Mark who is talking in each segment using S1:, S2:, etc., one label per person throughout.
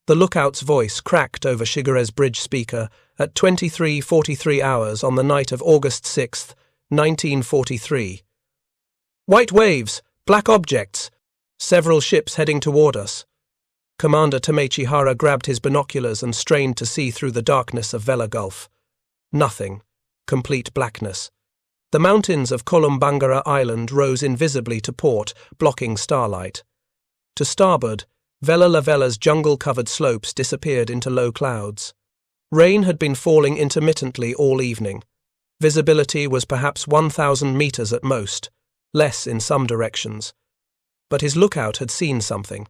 S1: The lookout's voice cracked over Shigure's bridge speaker at 23:43 hours on the night of August 6, 1943. "White waves! Black objects! Several ships heading toward us." Commander Tameichi Hara grabbed his binoculars and strained to see through the darkness of Vella Gulf. Nothing. Complete blackness. The mountains of Kolombangara Island rose invisibly to port, blocking starlight. To starboard, Vella Lavella's jungle-covered slopes disappeared into low clouds. Rain had been falling intermittently all evening. Visibility was perhaps 1,000 meters at most, less in some directions. But his lookout had seen something.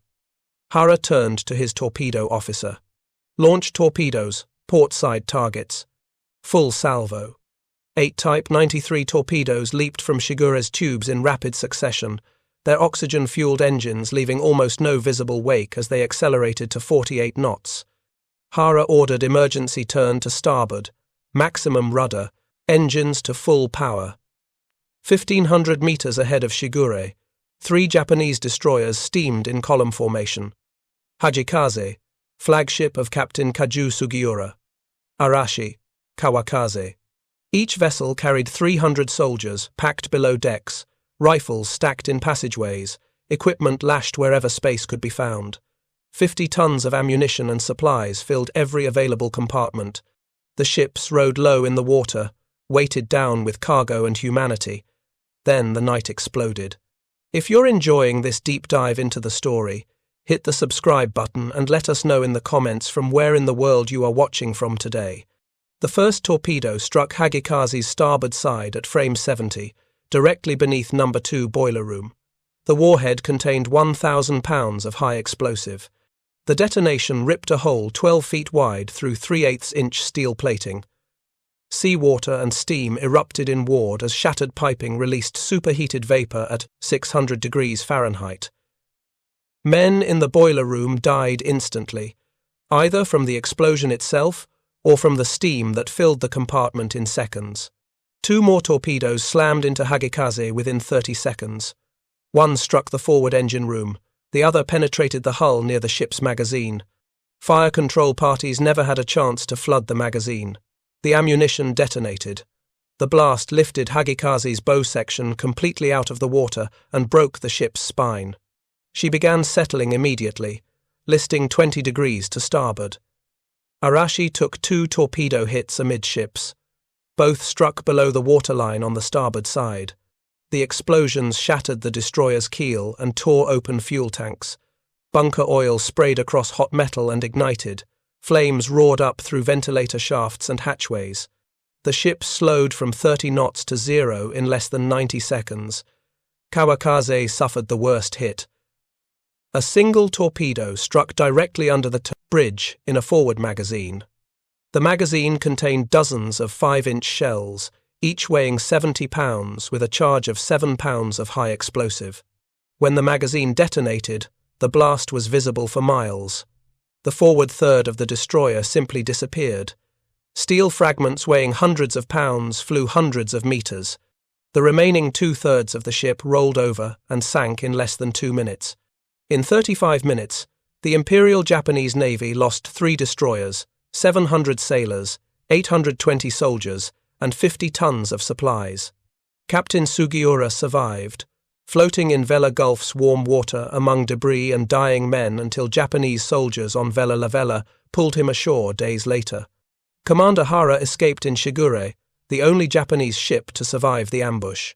S1: Hara turned to his torpedo officer. "Launch torpedoes, port-side targets. Full salvo." 8 Type 93 torpedoes leaped from Shigure's tubes in rapid succession, their oxygen-fueled engines leaving almost no visible wake as they accelerated to 48 knots. Hara ordered emergency turn to starboard, maximum rudder, engines to full power. 1,500 meters ahead of Shigure, 3 Japanese destroyers steamed in column formation. Hajikaze, flagship of Captain Kaju Sugiura. Arashi, Kawakaze. Each vessel carried 300 soldiers, packed below decks, rifles stacked in passageways, equipment lashed wherever space could be found. 50 tons of ammunition and supplies filled every available compartment. The ships rode low in the water, weighted down with cargo and humanity. Then the night exploded. If you're enjoying this deep dive into the story, hit the subscribe button and let us know in the comments from where in the world you are watching from today. The first torpedo struck Hagikaze's starboard side at frame 70, directly beneath number 2 boiler room. The warhead contained 1,000 pounds of high explosive. The detonation ripped a hole 12 feet wide through 3/8-inch steel plating. Seawater and steam erupted inward as shattered piping released superheated vapor at 600 degrees Fahrenheit. Men in the boiler room died instantly, either from the explosion itself or from the steam that filled the compartment in seconds. 2 more torpedoes slammed into Hagikaze within 30 seconds. One struck the forward engine room, the other penetrated the hull near the ship's magazine. Fire control parties never had a chance to flood the magazine. The ammunition detonated. The blast lifted Hagikaze's bow section completely out of the water and broke the ship's spine. She began settling immediately, listing 20 degrees to starboard. Arashi took 2 torpedo hits amidships. Both struck below the waterline on the starboard side. The explosions shattered the destroyer's keel and tore open fuel tanks. Bunker oil sprayed across hot metal and ignited. Flames roared up through ventilator shafts and hatchways. The ship slowed from 30 knots to 0 in less than 90 seconds. Kawakaze suffered the worst hit. A single torpedo struck directly under the bridge in a forward magazine. The magazine contained dozens of 5-inch shells, each weighing 70 pounds with a charge of 7 pounds of high explosive. When the magazine detonated, the blast was visible for miles. The forward third of the destroyer simply disappeared. Steel fragments weighing hundreds of pounds flew hundreds of meters. The remaining 2/3 of the ship rolled over and sank in less than 2 minutes. In 35 minutes, the Imperial Japanese Navy lost 3 destroyers, 700 sailors, 820 soldiers, and 50 tons of supplies. Captain Sugiura survived, floating in Vella Gulf's warm water among debris and dying men until Japanese soldiers on Vella Lavella pulled him ashore days later. Commander Hara escaped in Shigure, the only Japanese ship to survive the ambush.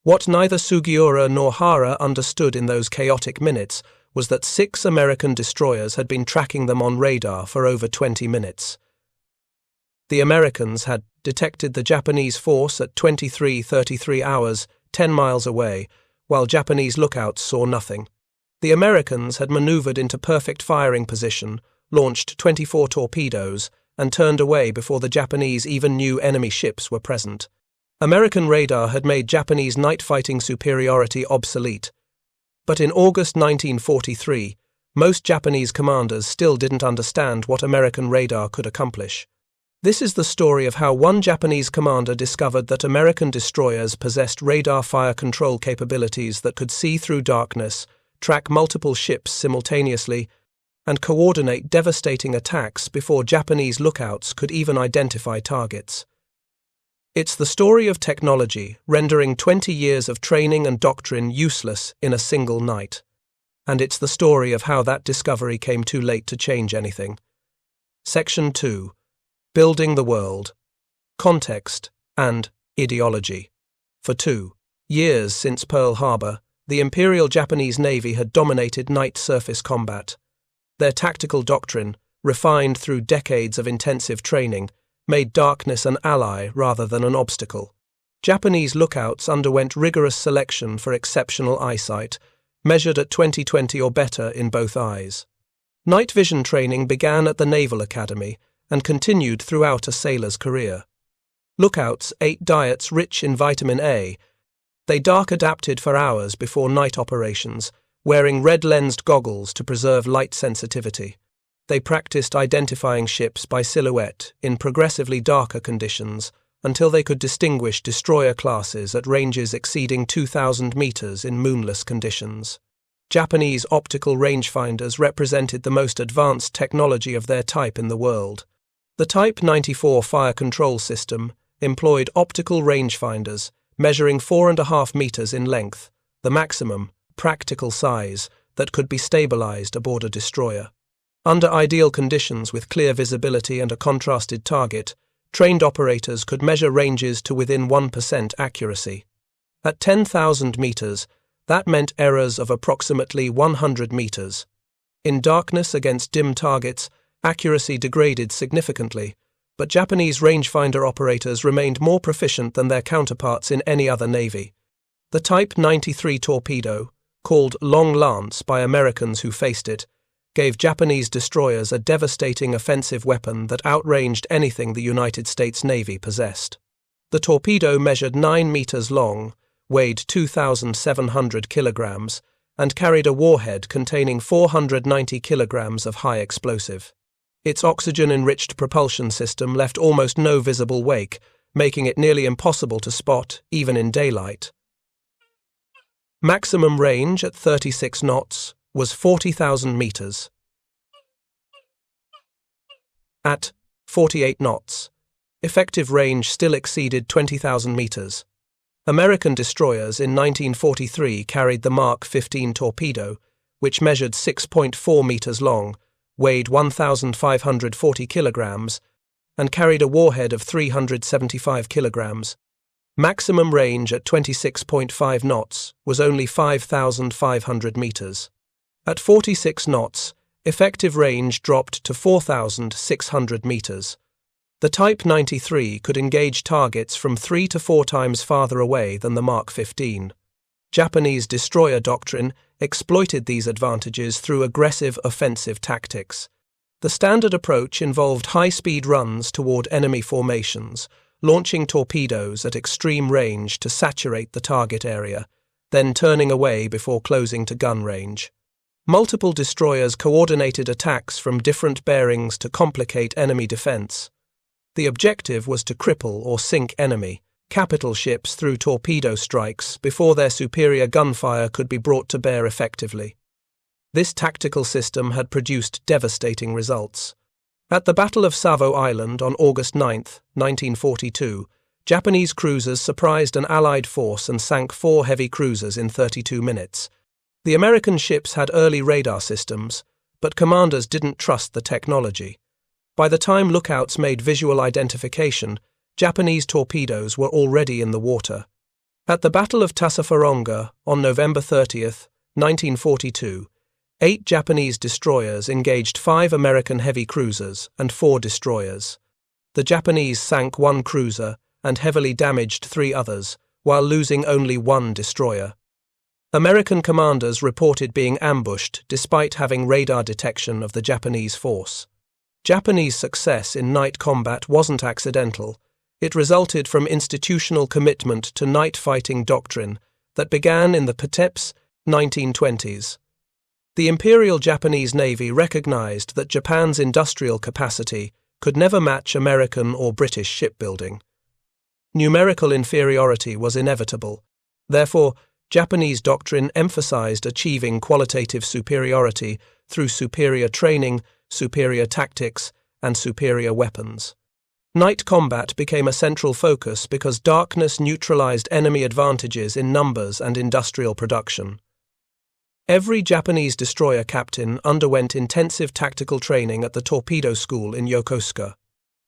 S1: What neither Sugiura nor Hara understood in those chaotic minutes was that 6 American destroyers had been tracking them on radar for over 20 minutes. The Americans had detected the Japanese force at 23:33 hours, 10 miles away, while Japanese lookouts saw nothing. The Americans had maneuvered into perfect firing position, launched 24 torpedoes, and turned away before the Japanese even knew enemy ships were present. American radar had made Japanese night-fighting superiority obsolete. But in August 1943, most Japanese commanders still didn't understand what American radar could accomplish. This is the story of how one Japanese commander discovered that American destroyers possessed radar fire control capabilities that could see through darkness, track multiple ships simultaneously, and coordinate devastating attacks before Japanese lookouts could even identify targets. It's the story of technology rendering 20 years of training and doctrine useless in a single night. And it's the story of how that discovery came too late to change anything. Section 2. Building the World. Context and Ideology. For 2 years since Pearl Harbor, the Imperial Japanese Navy had dominated night surface combat. Their tactical doctrine, refined through decades of intensive training, made darkness an ally rather than an obstacle. Japanese lookouts underwent rigorous selection for exceptional eyesight, measured at 20/20 or better in both eyes. Night vision training began at the Naval Academy and continued throughout a sailor's career. Lookouts ate diets rich in vitamin A. They dark adapted for hours before night operations, wearing red-lensed goggles to preserve light sensitivity. They practiced identifying ships by silhouette in progressively darker conditions until they could distinguish destroyer classes at ranges exceeding 2,000 meters in moonless conditions. Japanese optical rangefinders represented the most advanced technology of their type in the world. The Type 94 fire control system employed optical rangefinders measuring 4.5 meters in length, the maximum, practical size that could be stabilized aboard a destroyer. Under ideal conditions with clear visibility and a contrasted target, trained operators could measure ranges to within 1% accuracy. At 10,000 meters, that meant errors of approximately 100 meters. In darkness against dim targets, accuracy degraded significantly, but Japanese rangefinder operators remained more proficient than their counterparts in any other navy. The Type 93 torpedo, called Long Lance by Americans who faced it, gave Japanese destroyers a devastating offensive weapon that outranged anything the United States Navy possessed. The torpedo measured 9 meters long, weighed 2,700 kilograms, and carried a warhead containing 490 kilograms of high explosive. Its oxygen-enriched propulsion system left almost no visible wake, making it nearly impossible to spot, even in daylight. Maximum range at 36 knots was 40,000 meters. At 48 knots, effective range still exceeded 20,000 meters. American destroyers in 1943 carried the Mark 15 torpedo, which measured 6.4 meters long, weighed 1,540 kilograms, and carried a warhead of 375 kilograms. Maximum range at 26.5 knots was only 5,500 meters. At 46 knots, effective range dropped to 4,600 meters. The Type 93 could engage targets from 3 to 4 times farther away than the Mark 15. Japanese destroyer doctrine exploited these advantages through aggressive offensive tactics. The standard approach involved high-speed runs toward enemy formations, launching torpedoes at extreme range to saturate the target area, then turning away before closing to gun range. Multiple destroyers coordinated attacks from different bearings to complicate enemy defense. The objective was to cripple or sink enemy, capital ships through torpedo strikes before their superior gunfire could be brought to bear effectively. This tactical system had produced devastating results. At the Battle of Salvo Island on August 9, 1942, Japanese cruisers surprised an Allied force and sank 4 heavy cruisers in 32 minutes. The American ships had early radar systems, but commanders didn't trust the technology. By the time lookouts made visual identification, Japanese torpedoes were already in the water. At the Battle of Tassafaronga on November 30, 1942, 8 Japanese destroyers engaged 5 American heavy cruisers and 4 destroyers. The Japanese sank 1 cruiser and heavily damaged 3 others, while losing only 1 destroyer. American commanders reported being ambushed despite having radar detection of the Japanese force. Japanese success in night combat wasn't accidental. It resulted from institutional commitment to night fighting doctrine that began in the Patep's 1920s. The Imperial Japanese Navy recognized that Japan's industrial capacity could never match American or British shipbuilding. Numerical inferiority was inevitable. Therefore, Japanese doctrine emphasized achieving qualitative superiority through superior training, superior tactics, and superior weapons. Night combat became a central focus because darkness neutralized enemy advantages in numbers and industrial production. Every Japanese destroyer captain underwent intensive tactical training at the torpedo school in Yokosuka.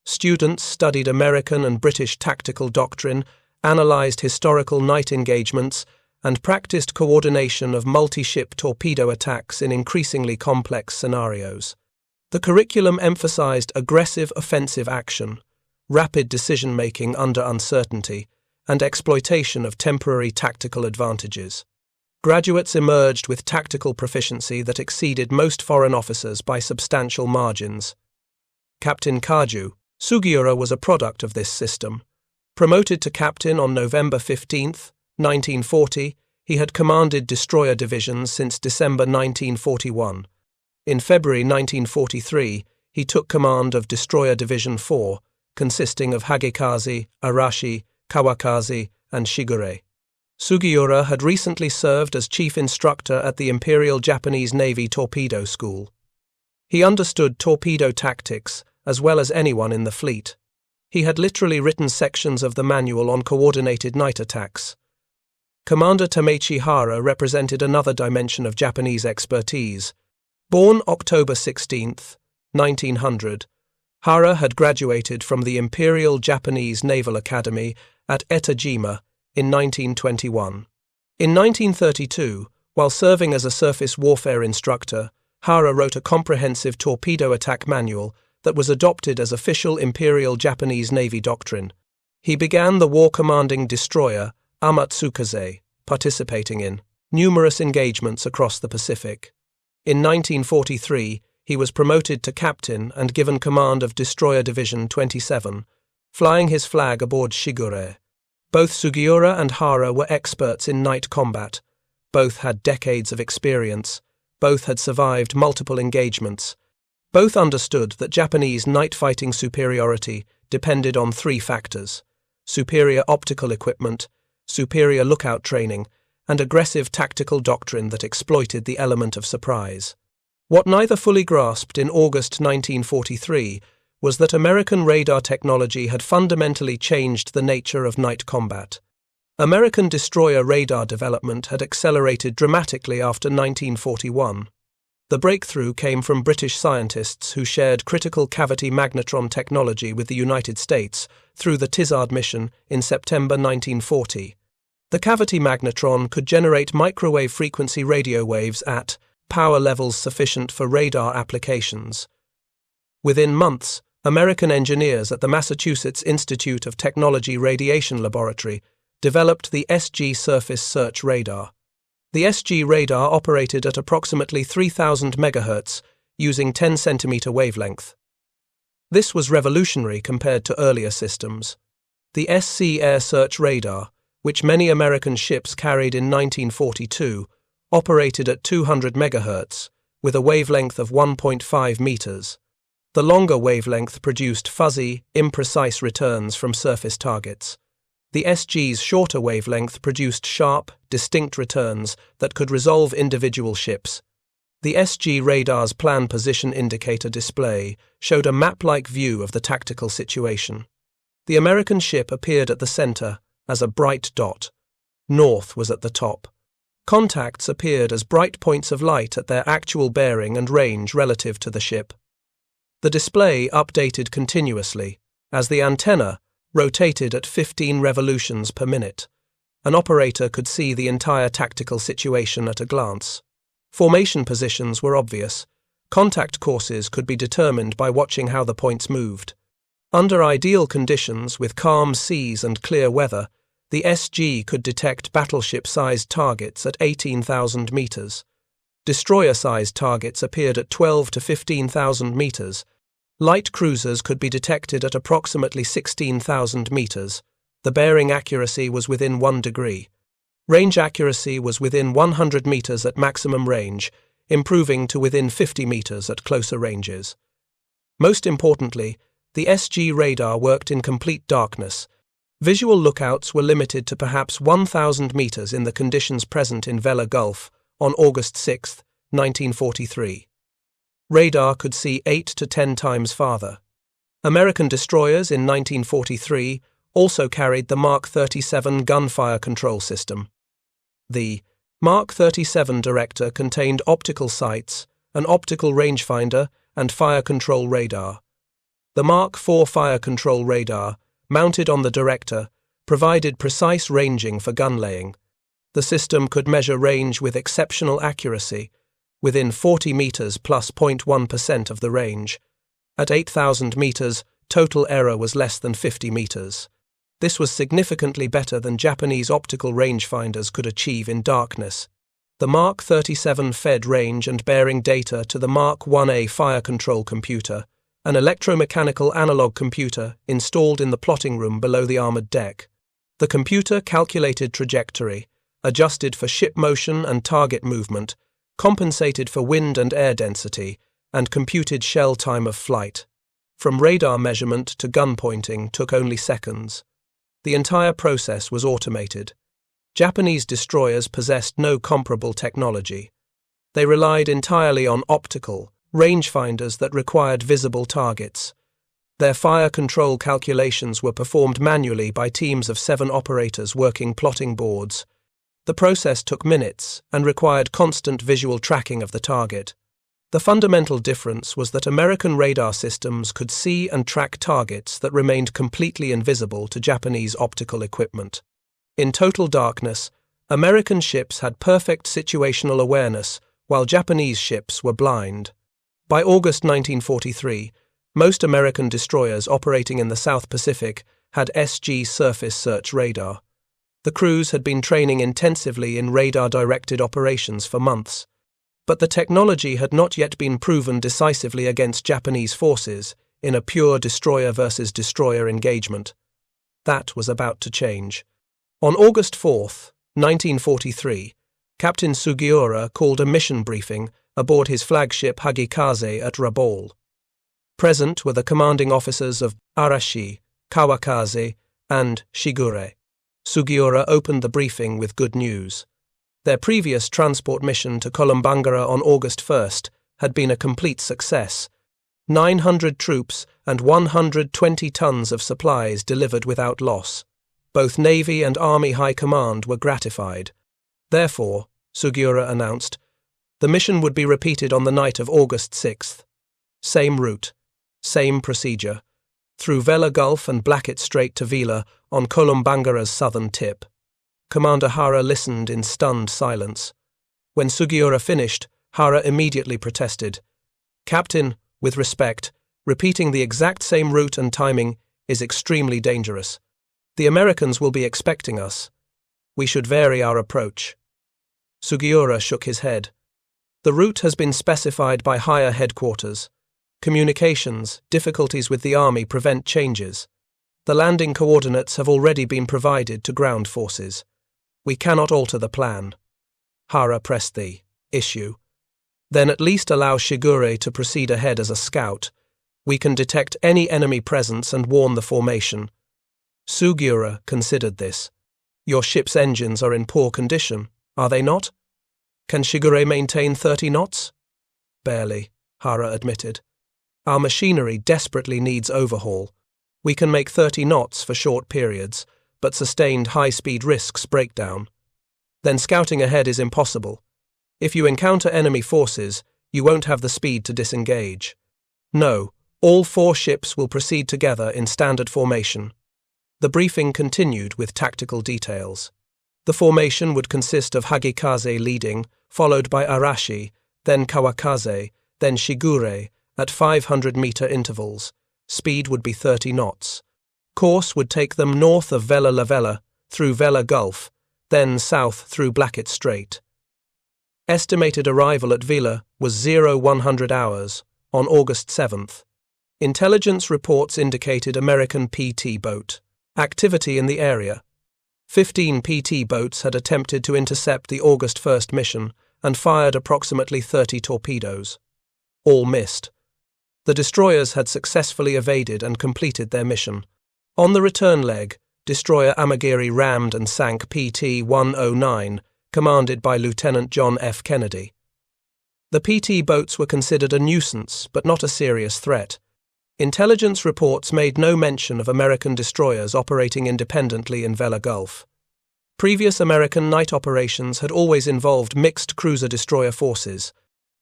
S1: Students studied American and British tactical doctrine, analyzed historical night engagements, and practiced coordination of multi-ship torpedo attacks in increasingly complex scenarios. The curriculum emphasized aggressive offensive action, rapid decision-making under uncertainty, and exploitation of temporary tactical advantages. Graduates emerged with tactical proficiency that exceeded most foreign officers by substantial margins. Captain Kaju Shigure was a product of this system. Promoted to captain on November 15, 1940, he had commanded destroyer divisions since December 1941. In February 1943, he took command of Destroyer Division 4, consisting of Hagekaze, Arashi, Kawakaze, and Shigure. Shigure had recently served as chief instructor at the Imperial Japanese Navy Torpedo School. He understood torpedo tactics as well as anyone in the fleet. He had literally written sections of the manual on coordinated night attacks. Commander Tameichi Hara represented another dimension of Japanese expertise. Born October 16, 1900, Hara had graduated from the Imperial Japanese Naval Academy at Etajima in 1921. In 1932, while serving as a surface warfare instructor, Hara wrote a comprehensive torpedo attack manual that was adopted as official Imperial Japanese Navy doctrine. He began the war-commanding destroyer Amatsukaze, participating in numerous engagements across the Pacific. In 1943, he was promoted to captain and given command of Destroyer Division 27, flying his flag aboard Shigure. Both Shigure and Hara were experts in night combat. Both had decades of experience. Both had survived multiple engagements. Both understood that Japanese night-fighting superiority depended on three factors: superior optical equipment, superior lookout training, and aggressive tactical doctrine that exploited the element of surprise. What neither fully grasped in August 1943 was that American radar technology had fundamentally changed the nature of night combat. American destroyer radar development had accelerated dramatically after 1941. The breakthrough came from British scientists who shared critical cavity magnetron technology with the United States through the Tizard mission in September 1940. The cavity magnetron could generate microwave frequency radio waves at power levels sufficient for radar applications. Within months, American engineers at the Massachusetts Institute of Technology Radiation Laboratory developed the SG surface search radar. The SG radar operated at approximately 3,000 MHz using 10 cm wavelength. This was revolutionary compared to earlier systems. The SC air search radar, which many American ships carried in 1942, operated at 200 MHz with a wavelength of 1.5 meters. The longer wavelength produced fuzzy, imprecise returns from surface targets. The SG's shorter wavelength produced sharp, distinct returns that could resolve individual ships. The SG radar's plan position indicator display showed a map-like view of the tactical situation. The American ship appeared at the center as a bright dot. North was at the top. Contacts appeared as bright points of light at their actual bearing and range relative to the ship. The display updated continuously as the antenna rotated at 15 revolutions per minute. An operator could see the entire tactical situation at a glance. Formation positions were obvious. Contact courses could be determined by watching how the points moved. Under ideal conditions, with calm seas and clear weather, the SG could detect battleship-sized targets at 18,000 meters. Destroyer-sized targets appeared at 12 to 15,000 meters. Light cruisers could be detected at approximately 16,000 meters. The bearing accuracy was within 1 degree. Range accuracy was within 100 meters at maximum range, improving to within 50 meters at closer ranges. Most importantly, the SG radar worked in complete darkness. Visual lookouts were limited to perhaps 1,000 meters in the conditions present in Vella Gulf on August 6, 1943. Radar could see 8 to 10 times farther. American destroyers in 1943 also carried the Mark 37 gunfire control system. The Mark 37 Director contained optical sights, an optical rangefinder, and fire control radar. The Mark 4 fire control radar, mounted on the Director, provided precise ranging for gun laying. The system could measure range with exceptional accuracy, within 40 meters plus 0.1% of the range. At 8,000 meters, total error was less than 50 meters. This was significantly better than Japanese optical rangefinders could achieve in darkness. The Mark 37 fed range and bearing data to the Mark 1A fire control computer, an electromechanical analog computer installed in the plotting room below the armored deck. The computer calculated trajectory, adjusted for ship motion and target movement, compensated for wind and air density, and computed shell time of flight. From radar measurement to gun pointing took only seconds. The entire process was automated. Japanese destroyers possessed no comparable technology. They relied entirely on optical rangefinders that required visible targets. Their fire control calculations were performed manually by teams of 7 operators working plotting boards. The process took minutes and required constant visual tracking of the target. The fundamental difference was that American radar systems could see and track targets that remained completely invisible to Japanese optical equipment. In total darkness, American ships had perfect situational awareness, while Japanese ships were blind. By August 1943, most American destroyers operating in the South Pacific had SG surface search radar. The crews had been training intensively in radar-directed operations for months, but the technology had not yet been proven decisively against Japanese forces in a pure destroyer versus destroyer engagement. That was about to change. On August 4, 1943, Captain Shigure called a mission briefing aboard his flagship Hagikaze at Rabaul. Present were the commanding officers of Arashi, Kawakaze, and Shigure. Shigure opened the briefing with good news. Their previous transport mission to Kolombangara on August 1st had been a complete success. 900 troops and 120 tons of supplies delivered without loss. Both Navy and Army High Command were gratified. Therefore, Shigure announced, the mission would be repeated on the night of August 6th. Same route, same procedure, through Vella Gulf and Blackett Strait to Vella on Kolombangara's southern tip. Commander Hara listened in stunned silence. When Shigure finished, Hara immediately protested. Captain, with respect, repeating the exact same route and timing is extremely dangerous. The Americans will be expecting us. We should vary our approach. Shigure shook his head. The route has been specified by higher headquarters. Communications, difficulties with the army prevent changes. The landing coordinates have already been provided to ground forces. We cannot alter the plan. Hara pressed the issue. Then at least allow Shigure to proceed ahead as a scout. We can detect any enemy presence and warn the formation. Shigure considered this. Your ship's engines are in poor condition, are they not? Can Shigure maintain 30 knots? Barely, Hara admitted. Our machinery desperately needs overhaul. We can make 30 knots for short periods, but sustained high-speed risks breakdown. Then scouting ahead is impossible. If you encounter enemy forces, you won't have the speed to disengage. No, all 4 ships will proceed together in standard formation. The briefing continued with tactical details. The formation would consist of Hagikaze leading, followed by Arashi, then Kawakaze, then Shigure, at 500-meter intervals. Speed would be 30 knots. Course would take them north of Vella Lavella, through Vella Gulf, then south through Blackett Strait. Estimated arrival at Vella was 0100 hours, on August 7th. Intelligence reports indicated American PT boat. Activity in the area. 15 PT boats had attempted to intercept the August 1st mission and fired approximately 30 torpedoes. All missed. The destroyers had successfully evaded and completed their mission. On the return leg, destroyer Amagiri rammed and sank PT-109, commanded by Lieutenant John F. Kennedy. The PT boats were considered a nuisance, but not a serious threat. Intelligence reports made no mention of American destroyers operating independently in Vella Gulf. Previous American night operations had always involved mixed cruiser-destroyer forces.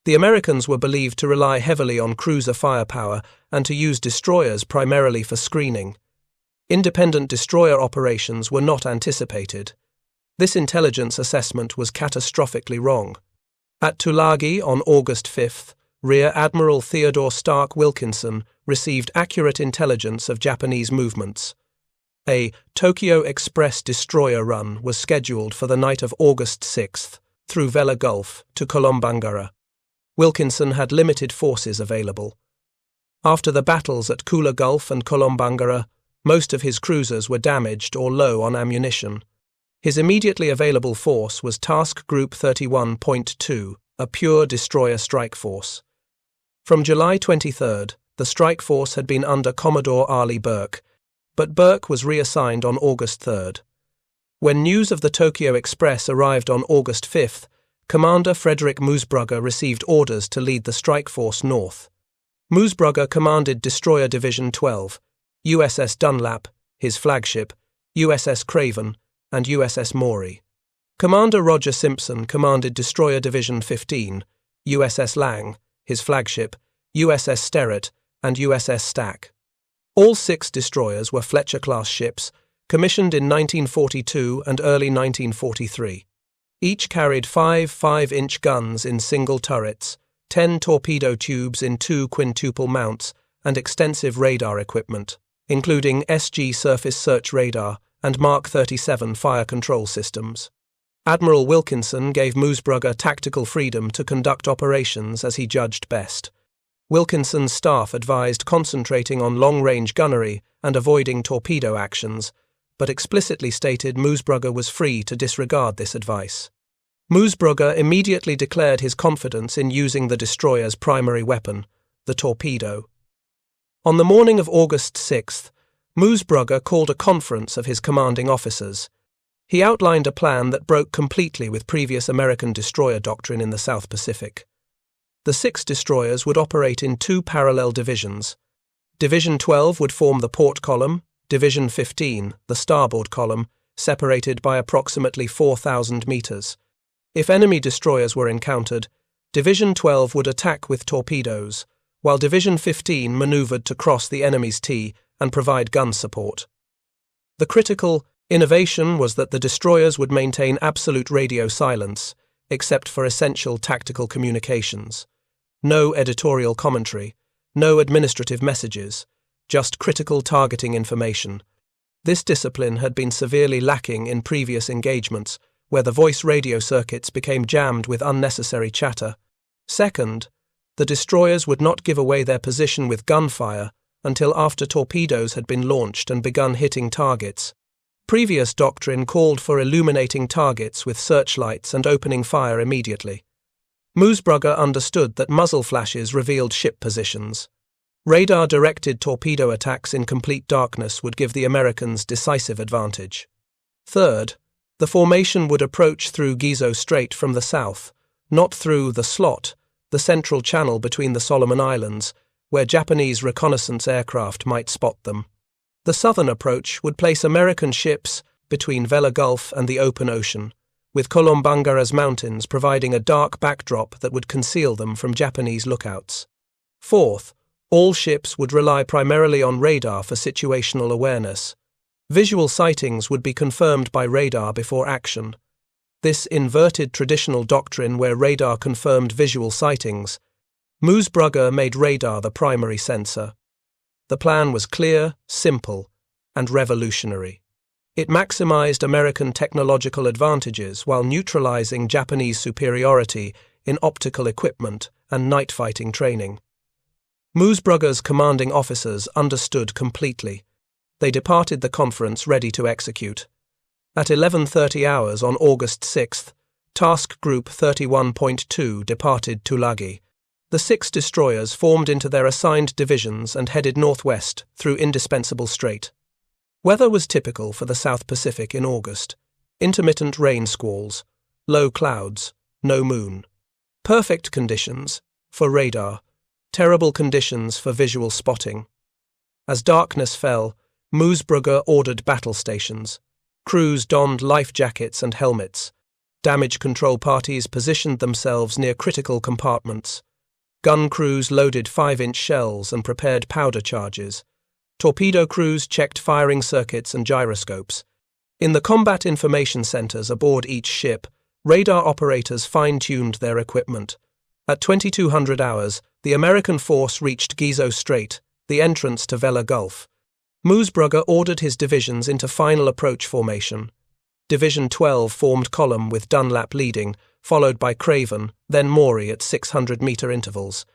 S1: The Americans were believed to rely heavily on cruiser firepower and to use destroyers primarily for screening. Independent destroyer operations were not anticipated. This intelligence assessment was catastrophically wrong. At Tulagi on August 5th, Rear Admiral Theodore Stark Wilkinson received accurate intelligence of Japanese movements. A Tokyo Express destroyer run was scheduled for the night of August 6th through Vella Gulf to Kolombangara. Wilkinson had limited forces available. After the battles at Kula Gulf and Kolombangara, most of his cruisers were damaged or low on ammunition. His immediately available force was Task Group 31.2, a pure destroyer strike force. From July 23rd, the strike force had been under Commodore Ali Burke, but Burke was reassigned on August 3rd. When news of the Tokyo Express arrived on August 5th, Commander Frederick Moosbrugger received orders to lead the strike force north. Moosbrugger commanded Destroyer Division 12, USS Dunlap, his flagship, USS Craven, and USS Maury. Commander Roger Simpson commanded Destroyer Division 15, USS Lang, his flagship, USS Sterrett, and USS Stack. All 6 destroyers were Fletcher-class ships, commissioned in 1942 and early 1943. Each carried 5 5-inch guns in single turrets, 10 torpedo tubes in 2 quintuple mounts, and extensive radar equipment, including SG surface search radar and Mark 37 fire control systems. Admiral Wilkinson gave Moosbrugger tactical freedom to conduct operations as he judged best. Wilkinson's staff advised concentrating on long-range gunnery and avoiding torpedo actions, but explicitly stated Moosbrugger was free to disregard this advice. Moosbrugger immediately declared his confidence in using the destroyer's primary weapon, the torpedo. On the morning of August 6th, Moosbrugger called a conference of his commanding officers. He outlined a plan that broke completely with previous American destroyer doctrine in the South Pacific. The 6 destroyers would operate in 2 parallel divisions. Division 12 would form the port column, Division 15, the starboard column, separated by approximately 4,000 meters. If enemy destroyers were encountered, Division 12 would attack with torpedoes, while Division 15 maneuvered to cross the enemy's T and provide gun support. The critical innovation was that the destroyers would maintain absolute radio silence, except for essential tactical communications. No editorial commentary, no administrative messages, just critical targeting information. This discipline had been severely lacking in previous engagements, where the voice radio circuits became jammed with unnecessary chatter. Second, the destroyers would not give away their position with gunfire until after torpedoes had been launched and begun hitting targets. Previous doctrine called for illuminating targets with searchlights and opening fire immediately. Moosbrugger understood that muzzle flashes revealed ship positions. Radar-directed torpedo attacks in complete darkness would give the Americans decisive advantage. Third, the formation would approach through Gizo Strait from the south, not through the Slot, the central channel between the Solomon Islands, where Japanese reconnaissance aircraft might spot them. The southern approach would place American ships between Vella Gulf and the open ocean, with Kolombangara's mountains providing a dark backdrop that would conceal them from Japanese lookouts. Fourth, all ships would rely primarily on radar for situational awareness. Visual sightings would be confirmed by radar before action. This inverted traditional doctrine where radar confirmed visual sightings, Moosbrugger made radar the primary sensor. The plan was clear, simple, and revolutionary. It maximized American technological advantages while neutralizing Japanese superiority in optical equipment and night fighting training. Moosbrugger's commanding officers understood completely. They departed the conference ready to execute. At 11:30 hours on August 6th, Task Group 31.2 departed Tulagi. The 6 destroyers formed into their assigned divisions and headed northwest through Indispensable Strait. Weather was typical for the South Pacific in August. Intermittent rain squalls, low clouds, no moon. Perfect conditions for radar, terrible conditions for visual spotting. As darkness fell, Moosbrugger ordered battle stations. Crews donned life jackets and helmets. Damage control parties positioned themselves near critical compartments. Gun crews loaded 5-inch shells and prepared powder charges. Torpedo crews checked firing circuits and gyroscopes. In the combat information centers aboard each ship, radar operators fine-tuned their equipment. At 2200 hours, the American force reached Gizo Strait, the entrance to Vella Gulf. Moosbrugger ordered his divisions into final approach formation. Division 12 formed column with Dunlap leading, followed by Craven, then Maury at 600-meter intervals.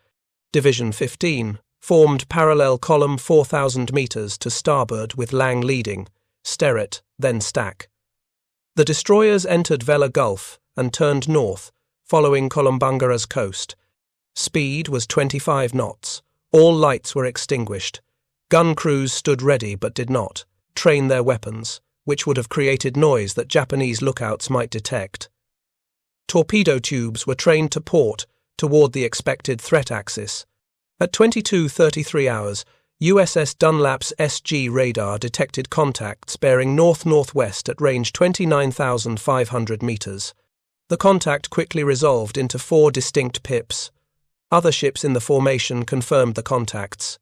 S1: Division 15 formed parallel column 4,000 meters to starboard with Lang leading, Sterrett, then Stack. The destroyers entered Vella Gulf and turned north, following Kolombangara's coast. Speed was 25 knots. All lights were extinguished. Gun crews stood ready but did not train their weapons, which would have created noise that Japanese lookouts might detect. Torpedo tubes were trained to port toward the expected threat axis. At 22:33 hours, USS Dunlap's SG radar detected contacts bearing north-northwest at range 29,500 meters. The contact quickly resolved into 4 distinct pips. Other ships in the formation confirmed the contacts.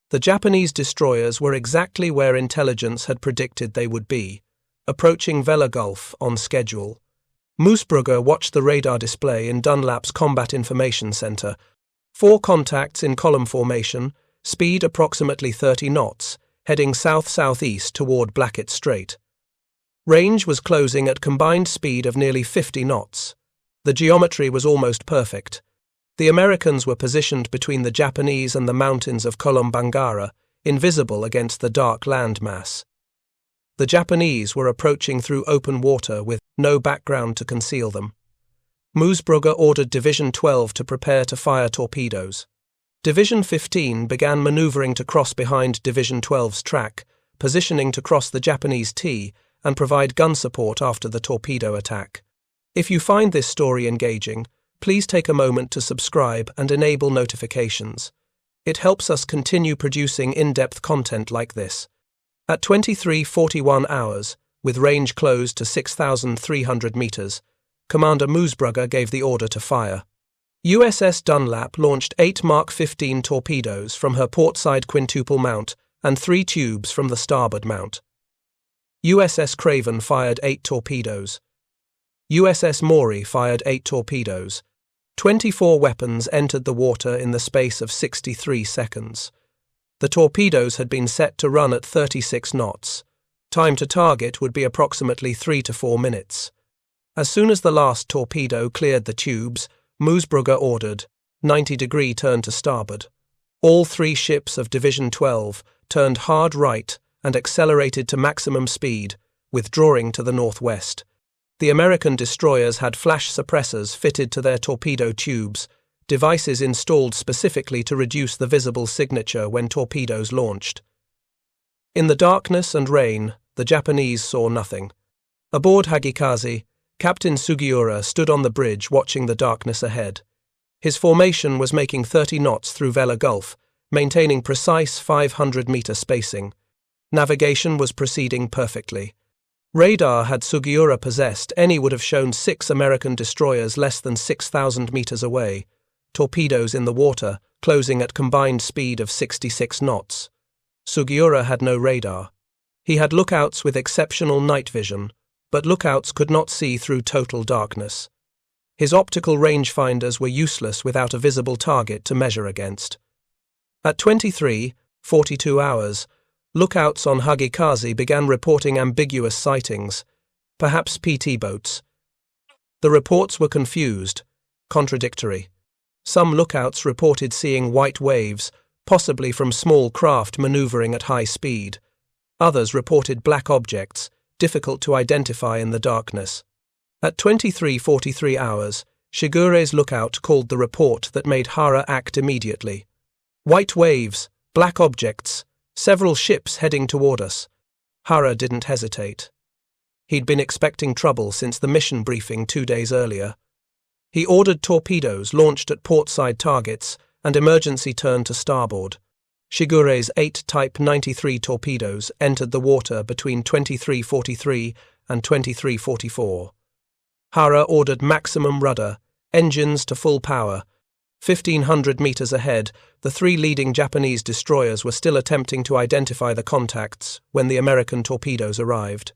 S1: The Japanese destroyers were exactly where intelligence had predicted they would be, approaching Vella Gulf on schedule. Moosbrugger watched the radar display in Dunlap's Combat Information Center. 4 contacts in column formation, speed approximately 30 knots, heading south-southeast toward Blackett Strait. Range was closing at combined speed of nearly 50 knots. The geometry was almost perfect. The Americans were positioned between the Japanese and the mountains of Kolombangara, invisible against the dark land mass. The Japanese were approaching through open water with no background to conceal them. Moosbrugger ordered Division 12 to prepare to fire torpedoes. Division 15 began maneuvering to cross behind Division 12's track, positioning to cross the Japanese T and provide gun support after the torpedo attack. If you find this story engaging, please take a moment to subscribe and enable notifications. It helps us continue producing in-depth content like this. At 23:41 hours, with range closed to 6,300 meters, Commander Moosbrugger gave the order to fire. USS Dunlap launched 8 Mark 15 torpedoes from her portside quintuple mount and 3 tubes from the starboard mount. USS Craven fired 8 torpedoes. USS Maury fired 8 torpedoes. 24 weapons entered the water in the space of 63 seconds. The torpedoes had been set to run at 36 knots. Time to target would be approximately 3 to 4 minutes. As soon as the last torpedo cleared the tubes, Moosbrugger ordered 90-degree turn to starboard. All 3 ships of Division 12 turned hard right and accelerated to maximum speed, withdrawing to the northwest. The American destroyers had flash suppressors fitted to their torpedo tubes, devices installed specifically to reduce the visible signature when torpedoes launched. In the darkness and rain, the Japanese saw nothing. Aboard Hagikaze, Captain Shigure stood on the bridge watching the darkness ahead. His formation was making 30 knots through Vella Gulf, maintaining precise 500-meter spacing. Navigation was proceeding perfectly. Radar had Shigure possessed, any would have shown 6 American destroyers less than 6,000 meters away, torpedoes in the water, closing at combined speed of 66 knots. Shigure had no radar. He had lookouts with exceptional night vision, but lookouts could not see through total darkness. His optical rangefinders were useless without a visible target to measure against. At 23:42 hours, lookouts on Hagikaze began reporting ambiguous sightings, perhaps PT boats. The reports were confused, contradictory. Some lookouts reported seeing white waves, possibly from small craft maneuvering at high speed. Others reported black objects, difficult to identify in the darkness. At 23:43 hours, Shigure's lookout called the report that made Hara act immediately. White waves, black objects, several ships heading toward us. Hara didn't hesitate. He'd been expecting trouble since the mission briefing 2 days earlier. He ordered torpedoes launched at portside targets and emergency turn to starboard. Shigure's 8 Type 93 torpedoes entered the water between 23:43 and 23:44. Hara ordered maximum rudder, engines to full power. 1,500 meters ahead, the 3 leading Japanese destroyers were still attempting to identify the contacts when the American torpedoes arrived.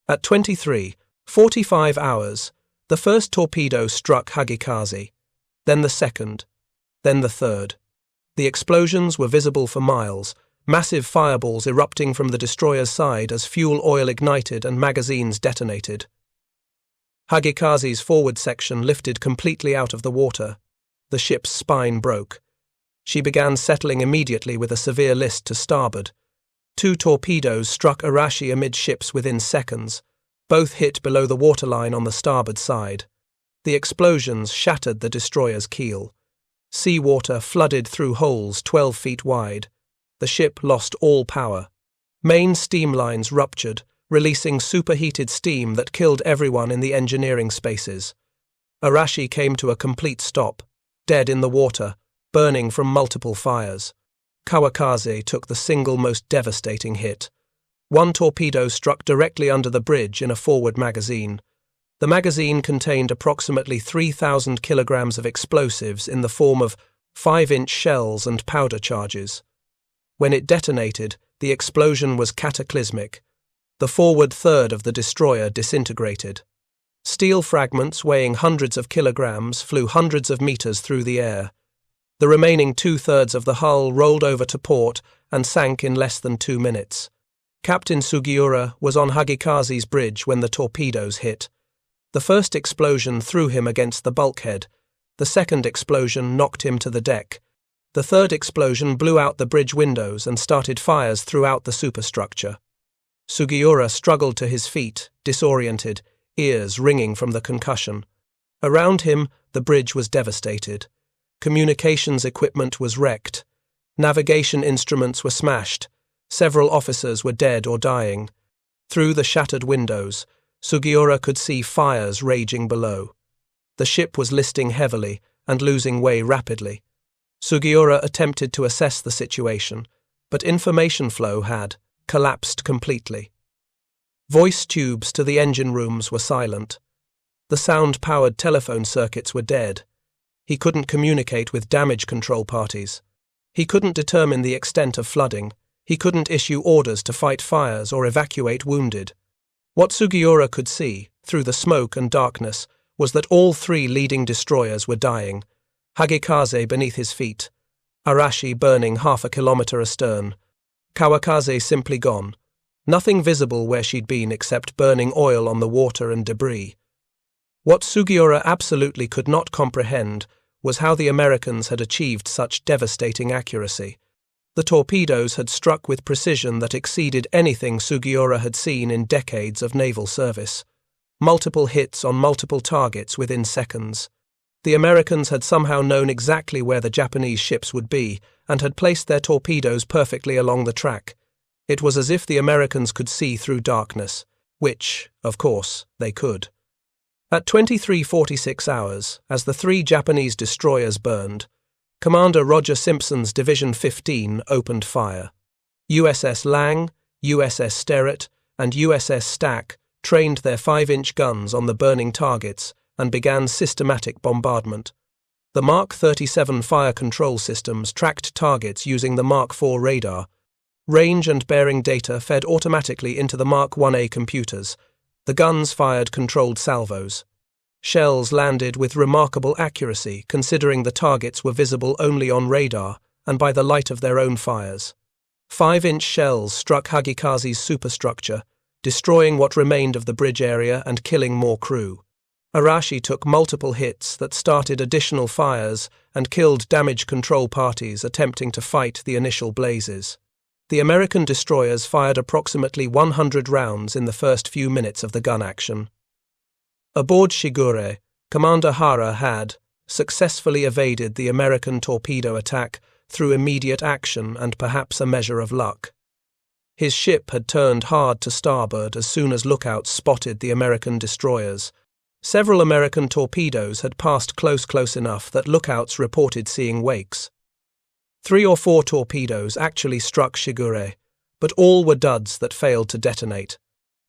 S1: At 23:45 hours, the first torpedo struck Hagikaze, then the second, then the third. The explosions were visible for miles, massive fireballs erupting from the destroyer's side as fuel oil ignited and magazines detonated. Hagikaze's forward section lifted completely out of the water. The ship's spine broke. She began settling immediately with a severe list to starboard. 2 torpedoes struck Arashi amidships within seconds. Both hit below the waterline on the starboard side. The explosions shattered the destroyer's keel. Seawater flooded through holes 12 feet wide. The ship lost all power. Main steam lines ruptured, releasing superheated steam that killed everyone in the engineering spaces. Arashi came to a complete stop, dead in the water, burning from multiple fires. Kawakaze took the single most devastating hit. 1 torpedo struck directly under the bridge in a forward magazine. The magazine contained approximately 3,000 kilograms of explosives in the form of 5-inch shells and powder charges. When it detonated, the explosion was cataclysmic. The forward third of the destroyer disintegrated. Steel fragments weighing hundreds of kilograms flew hundreds of meters through the air. The remaining 2/3 of the hull rolled over to port and sank in less than 2 minutes. Captain Shigure was on Hagikaze's bridge when the torpedoes hit. The first explosion threw him against the bulkhead. The second explosion knocked him to the deck. The third explosion blew out the bridge windows and started fires throughout the superstructure. Shigure struggled to his feet, disoriented, ears ringing from the concussion. Around him, the bridge was devastated. Communications equipment was wrecked. Navigation instruments were smashed. Several officers were dead or dying. Through the shattered windows, Shigure could see fires raging below. The ship was listing heavily and losing way rapidly. Shigure attempted to assess the situation, but information flow had collapsed completely. Voice tubes to the engine rooms were silent. The sound-powered telephone circuits were dead. He couldn't communicate with damage control parties. He couldn't determine the extent of flooding. He couldn't issue orders to fight fires or evacuate wounded. What Shigure could see, through the smoke and darkness, was that all 3 leading destroyers were dying. Hagikaze beneath his feet, Arashi burning half a kilometer astern, Kawakaze simply gone, nothing visible where she'd been except burning oil on the water and debris. What Shigure absolutely could not comprehend was how the Americans had achieved such devastating accuracy. The torpedoes had struck with precision that exceeded anything Shigure had seen in decades of naval service. Multiple hits on multiple targets within seconds. The Americans had somehow known exactly where the Japanese ships would be and had placed their torpedoes perfectly along the track. It was as if the Americans could see through darkness, which, of course, they could. At 23:46 hours, as the 3 Japanese destroyers burned, Commander Roger Simpson's Division 15 opened fire. USS Lang, USS Sterett, and USS Stack trained their 5-inch guns on the burning targets and began systematic bombardment. The Mark 37 fire control systems tracked targets using the Mark 4 radar. Range and bearing data fed automatically into the Mark 1A computers. The guns fired controlled salvos. Shells landed with remarkable accuracy, considering the targets were visible only on radar and by the light of their own fires. 5-inch shells struck Hagikaze's superstructure, destroying what remained of the bridge area and killing more crew. Arashi took multiple hits that started additional fires and killed damage control parties attempting to fight the initial blazes. The American destroyers fired approximately 100 rounds in the first few minutes of the gun action. Aboard Shigure, Commander Hara had successfully evaded the American torpedo attack through immediate action and perhaps a measure of luck. His ship had turned hard to starboard as soon as lookouts spotted the American destroyers. Several American torpedoes had passed close enough that lookouts reported seeing wakes. 3 or 4 torpedoes actually struck Shigure, but all were duds that failed to detonate.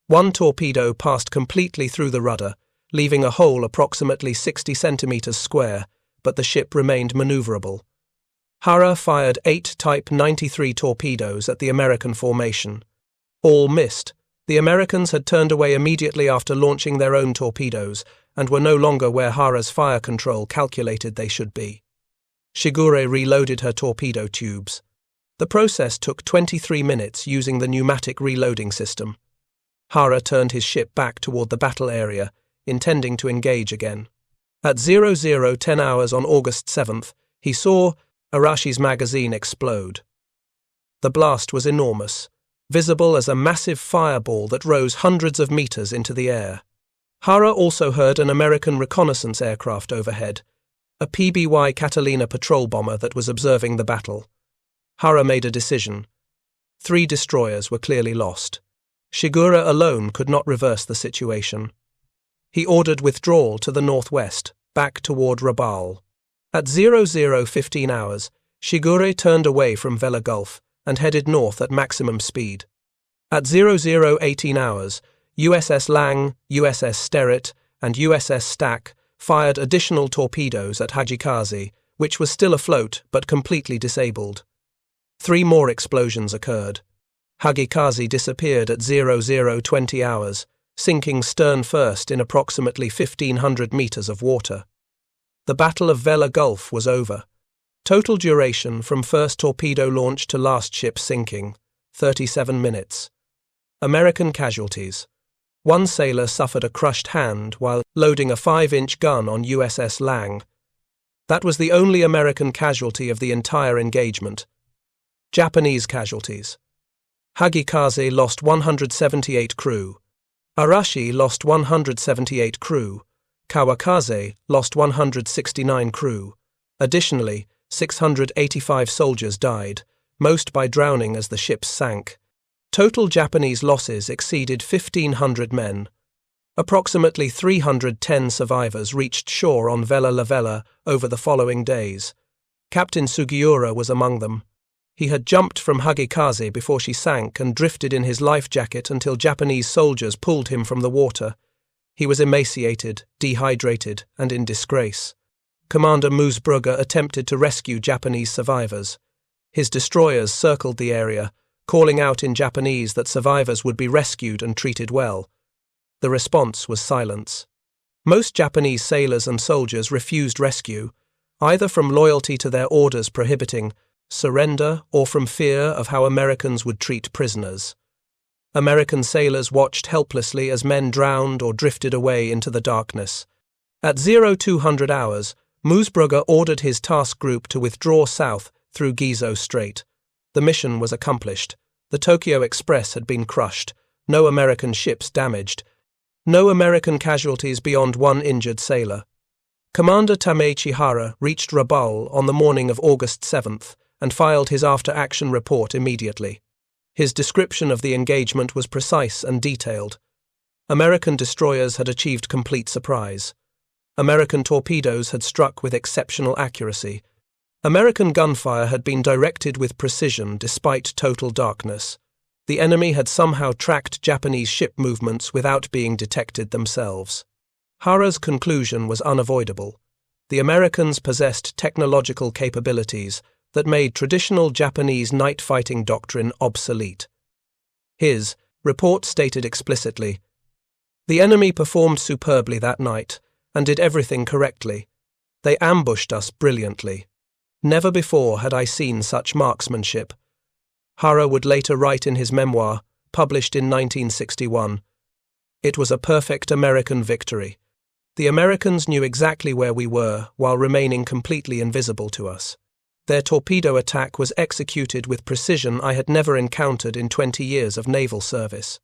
S1: One torpedo passed completely through the rudder, leaving a hole approximately 60 centimeters square, but the ship remained maneuverable. Hara fired 8 Type 93 torpedoes at the American formation. All missed. The Americans had turned away immediately after launching their own torpedoes and were no longer where Hara's fire control calculated they should be. Shigure reloaded her torpedo tubes. The process took 23 minutes using the pneumatic reloading system. Hara turned his ship back toward the battle area, intending to engage again. At 00:10 hours on August 7th, he saw Arashi's magazine explode. The blast was enormous, visible as a massive fireball that rose hundreds of meters into the air. Hara also heard an American reconnaissance aircraft overhead, a PBY Catalina patrol bomber that was observing the battle. Hara made a decision. 3 destroyers were clearly lost. Shigure alone could not reverse the situation. He ordered withdrawal to the northwest, back toward Rabaul. At 00:15 hours, Shigure turned away from Vella Gulf and headed north at maximum speed. At 00:18 hours, USS Lang, USS Sterret, and USS Stack fired additional torpedoes at Hagikaze, which was still afloat but completely disabled. 3 more explosions occurred. Hagikaze disappeared at 00:20 hours, sinking stern first in approximately 1,500 meters of water. The Battle of Vella Gulf was over. Total duration from first torpedo launch to last ship sinking, 37 minutes. American casualties. 1 sailor suffered a crushed hand while loading a 5-inch gun on USS Lang. That was the only American casualty of the entire engagement. Japanese casualties. Hagikaze lost 178 crew. Arashi lost 178 crew. Kawakaze lost 169 crew. Additionally, 685 soldiers died, most by drowning as the ships sank. Total Japanese losses exceeded 1,500 men. Approximately 310 survivors reached shore on Vella Lavella over the following days. Captain Sugiura was among them. He had jumped from Hagikaze before she sank and drifted in his life jacket until Japanese soldiers pulled him from the water. He was emaciated, dehydrated, and in disgrace. Commander Moosbrugger attempted to rescue Japanese survivors. His destroyers circled the area, calling out in Japanese that survivors would be rescued and treated well. The response was silence. Most Japanese sailors and soldiers refused rescue, either from loyalty to their orders prohibiting surrender or from fear of how Americans would treat prisoners. American sailors watched helplessly as men drowned or drifted away into the darkness. At 0200 hours, Moosbrugger ordered his task group to withdraw south through Gizo Strait. The mission was accomplished. The Tokyo Express had been crushed. No American ships damaged. No American casualties beyond 1 injured sailor. Commander Tameichi Hara reached Rabaul on the morning of August 7th and filed his after-action report immediately. His description of the engagement was precise and detailed. American destroyers had achieved complete surprise. American torpedoes had struck with exceptional accuracy. American gunfire had been directed with precision despite total darkness. The enemy had somehow tracked Japanese ship movements without being detected themselves. Hara's conclusion was unavoidable. The Americans possessed technological capabilities that made traditional Japanese night-fighting doctrine obsolete. His report stated explicitly, "The enemy performed superbly that night and did everything correctly. They ambushed us brilliantly. Never before had I seen such marksmanship." Hara would later write in his memoir, published in 1961, "It was a perfect American victory. The Americans knew exactly where we were while remaining completely invisible to us. Their torpedo attack was executed with precision I had never encountered in 20 years of naval service."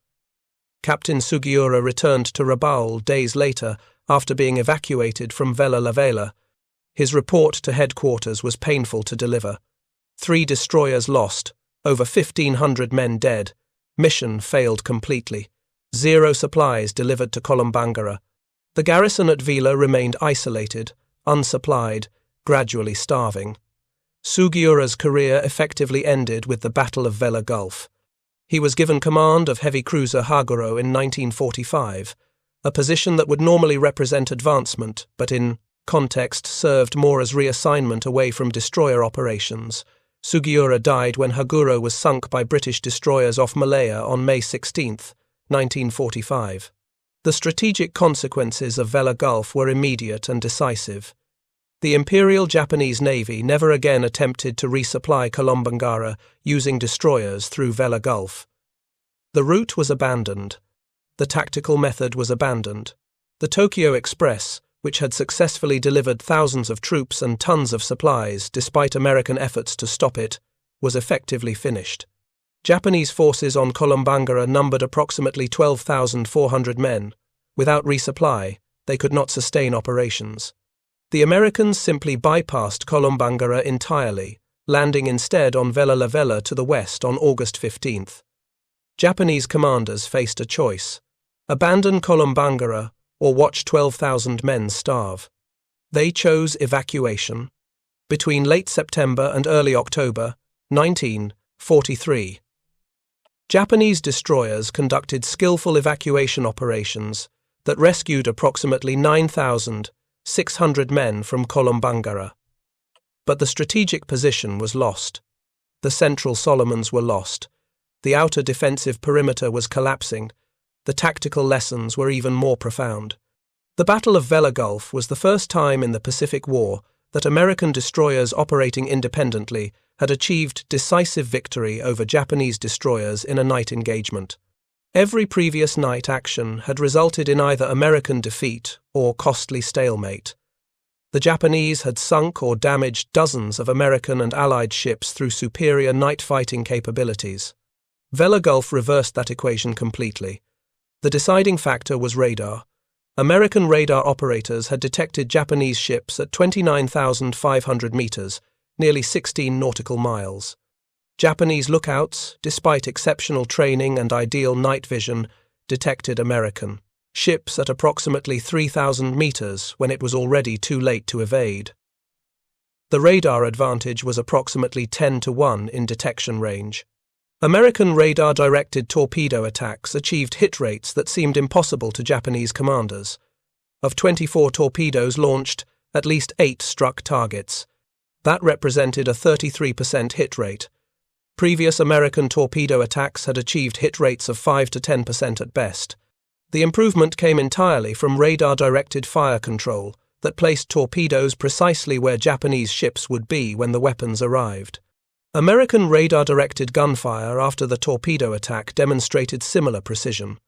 S1: Captain Sugiura returned to Rabaul days later after being evacuated from Vella Lavella. His report to headquarters was painful to deliver. 3 destroyers lost, over 1,500 men dead. Mission failed completely. 0 supplies delivered to Kolombangara. The garrison at Vella remained isolated, unsupplied, gradually starving. Shigure's career effectively ended with the Battle of Vella Gulf. He was given command of heavy cruiser Shigure in 1945, a position that would normally represent advancement, but in context served more as reassignment away from destroyer operations. Shigure died when Shigure was sunk by British destroyers off Malaya on May 16, 1945. The strategic consequences of Vella Gulf were immediate and decisive. The Imperial Japanese Navy never again attempted to resupply Kolombangara using destroyers through Vella Gulf. The route was abandoned. The tactical method was abandoned. The Tokyo Express, which had successfully delivered thousands of troops and tons of supplies despite American efforts to stop it, was effectively finished. Japanese forces on Kolombangara numbered approximately 12,400 men. Without resupply, they could not sustain operations. The Americans simply bypassed Kolombangara entirely, landing instead on Vella Lavella to the west on August 15. Japanese commanders faced a choice: abandon Kolombangara or watch 12,000 men starve. They chose evacuation. Between late September and early October 1943, Japanese destroyers conducted skillful evacuation operations that rescued approximately 9,600 men from Kolombangara. But the strategic position was lost. The Central Solomons were lost. The outer defensive perimeter was collapsing. The tactical lessons were even more profound. The Battle of Vella Gulf was the first time in the Pacific War that American destroyers operating independently had achieved decisive victory over Japanese destroyers in a night engagement. Every previous night action had resulted in either American defeat or costly stalemate. The Japanese had sunk or damaged dozens of American and Allied ships through superior night fighting capabilities. Vella Gulf reversed that equation completely. The deciding factor was radar. American radar operators had detected Japanese ships at 29,500 meters, nearly 16 nautical miles. Japanese lookouts, despite exceptional training and ideal night vision, detected American ships at approximately 3,000 meters when it was already too late to evade. The radar advantage was approximately 10-1 in detection range. American radar-directed torpedo attacks achieved hit rates that seemed impossible to Japanese commanders. Of 24 torpedoes launched, at least 8 struck targets. That represented a 33% hit rate. Previous American torpedo attacks had achieved hit rates of 5 to 10% at best. The improvement came entirely from radar-directed fire control that placed torpedoes precisely where Japanese ships would be when the weapons arrived. American radar-directed gunfire after the torpedo attack demonstrated similar precision.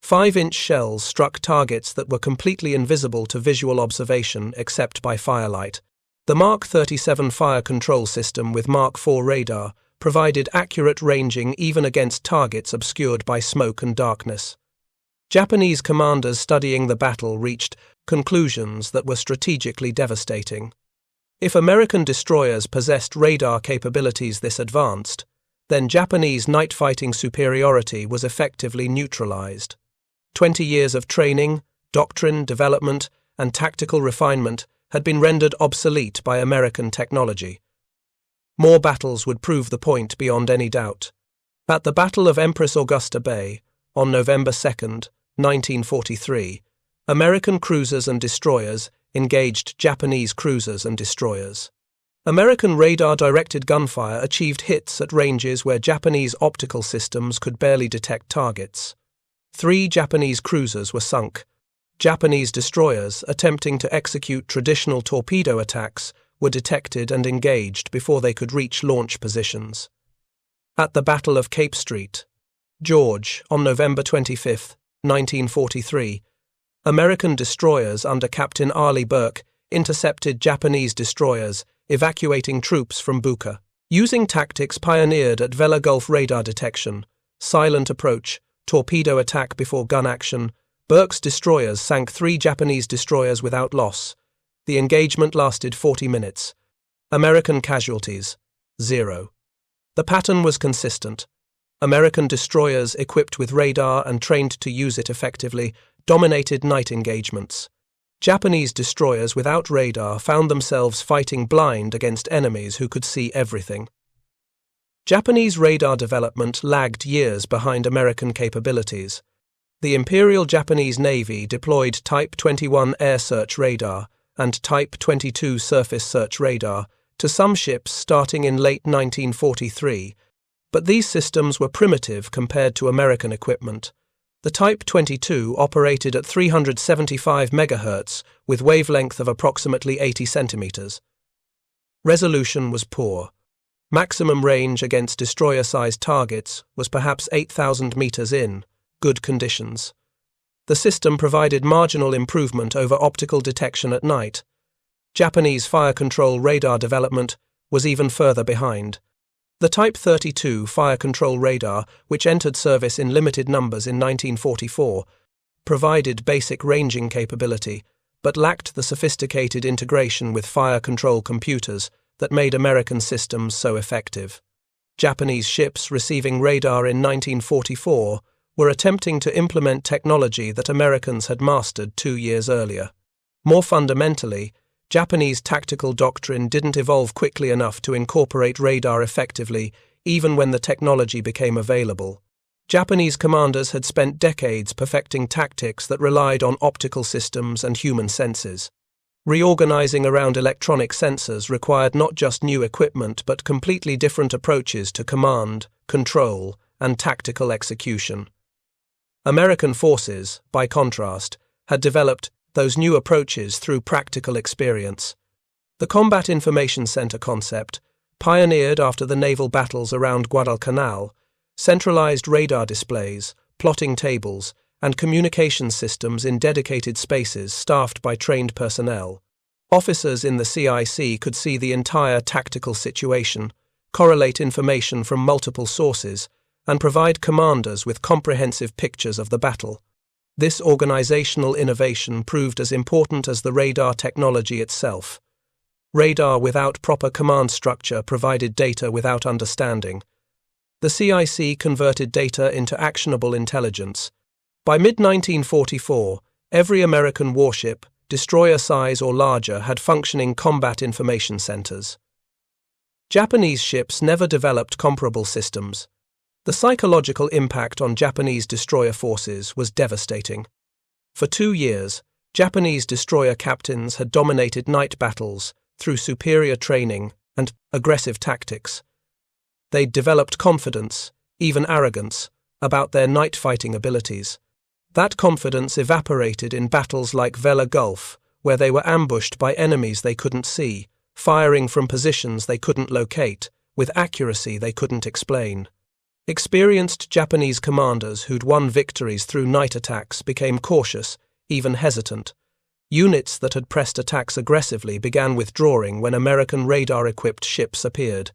S1: 5-inch shells struck targets that were completely invisible to visual observation except by firelight. The Mark 37 fire control system with Mark 4 radar provided accurate ranging even against targets obscured by smoke and darkness. Japanese commanders studying the battle reached conclusions that were strategically devastating. If American destroyers possessed radar capabilities this advanced, then Japanese night-fighting superiority was effectively neutralized. 20 years of training, doctrine, development, and tactical refinement had been rendered obsolete by American technology. More battles would prove the point beyond any doubt. At the Battle of Empress Augusta Bay, on November 2, 1943, American cruisers and destroyers engaged Japanese cruisers and destroyers. American radar-directed gunfire achieved hits at ranges where Japanese optical systems could barely detect targets. 3 Japanese cruisers were sunk. Japanese destroyers attempting to execute traditional torpedo attacks were detected and engaged before they could reach launch positions. At the Battle of Cape Street, George, on November 25, 1943, American destroyers under Captain Arleigh Burke intercepted Japanese destroyers evacuating troops from Buka. Using tactics pioneered at Vella Gulf radar detection, silent approach, torpedo attack before gun action, Burke's destroyers sank 3 Japanese destroyers without loss. The engagement lasted 40 minutes. American casualties, 0. The pattern was consistent. American destroyers equipped with radar and trained to use it effectively dominated night engagements. Japanese destroyers without radar found themselves fighting blind against enemies who could see everything. Japanese radar development lagged years behind American capabilities. The Imperial Japanese Navy deployed Type 21 air search radar and Type 22 surface search radar to some ships starting in late 1943, but these systems were primitive compared to American equipment. The Type 22 operated at 375 MHz with wavelength of approximately 80 centimeters. Resolution was poor. Maximum range against destroyer-sized targets was perhaps 8,000 meters in good conditions. The system provided marginal improvement over optical detection at night. Japanese fire control radar development was even further behind. The Type 32 fire control radar, which entered service in limited numbers in 1944, provided basic ranging capability, but lacked the sophisticated integration with fire control computers that made American systems so effective. Japanese ships receiving radar in 1944 were attempting to implement technology that Americans had mastered 2 years earlier. More fundamentally, Japanese tactical doctrine didn't evolve quickly enough to incorporate radar effectively, even when the technology became available. Japanese commanders had spent decades perfecting tactics that relied on optical systems and human senses. Reorganizing around electronic sensors required not just new equipment but completely different approaches to command, control, and tactical execution. American forces, by contrast, had developed those new approaches through practical experience. The Combat Information Center concept, pioneered after the naval battles around Guadalcanal, centralized radar displays, plotting tables, and communication systems in dedicated spaces staffed by trained personnel. Officers in the CIC could see the entire tactical situation, correlate information from multiple sources, and provide commanders with comprehensive pictures of the battle. This organizational innovation proved as important as the radar technology itself. Radar without proper command structure provided data without understanding. The CIC converted data into actionable intelligence. By mid-1944, every American warship, destroyer size or larger, had functioning combat information centers. Japanese ships never developed comparable systems. The psychological impact on Japanese destroyer forces was devastating. For 2 years, Japanese destroyer captains had dominated night battles through superior training and aggressive tactics. They'd developed confidence, even arrogance, about their night fighting abilities. That confidence evaporated in battles like Vella Gulf, where they were ambushed by enemies they couldn't see, firing from positions they couldn't locate, with accuracy they couldn't explain. Experienced Japanese commanders who'd won victories through night attacks became cautious, even hesitant. Units that had pressed attacks aggressively began withdrawing when American radar-equipped ships appeared.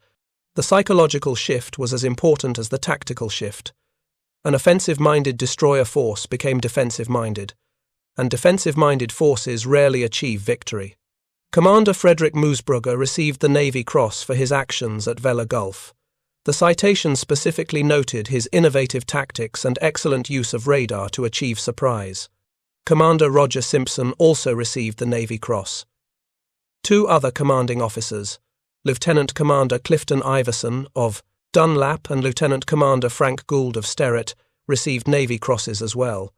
S1: The psychological shift was as important as the tactical shift. An offensive-minded destroyer force became defensive-minded, and defensive-minded forces rarely achieve victory. Commander Frederick Moosbrugger received the Navy Cross for his actions at Vella Gulf. The citation specifically noted his innovative tactics and excellent use of radar to achieve surprise. Commander Roger Simpson also received the Navy Cross. 2 other commanding officers, Lieutenant Commander Clifton Iverson of Dunlap and Lieutenant Commander Frank Gould of Sterrett, received Navy Crosses as well.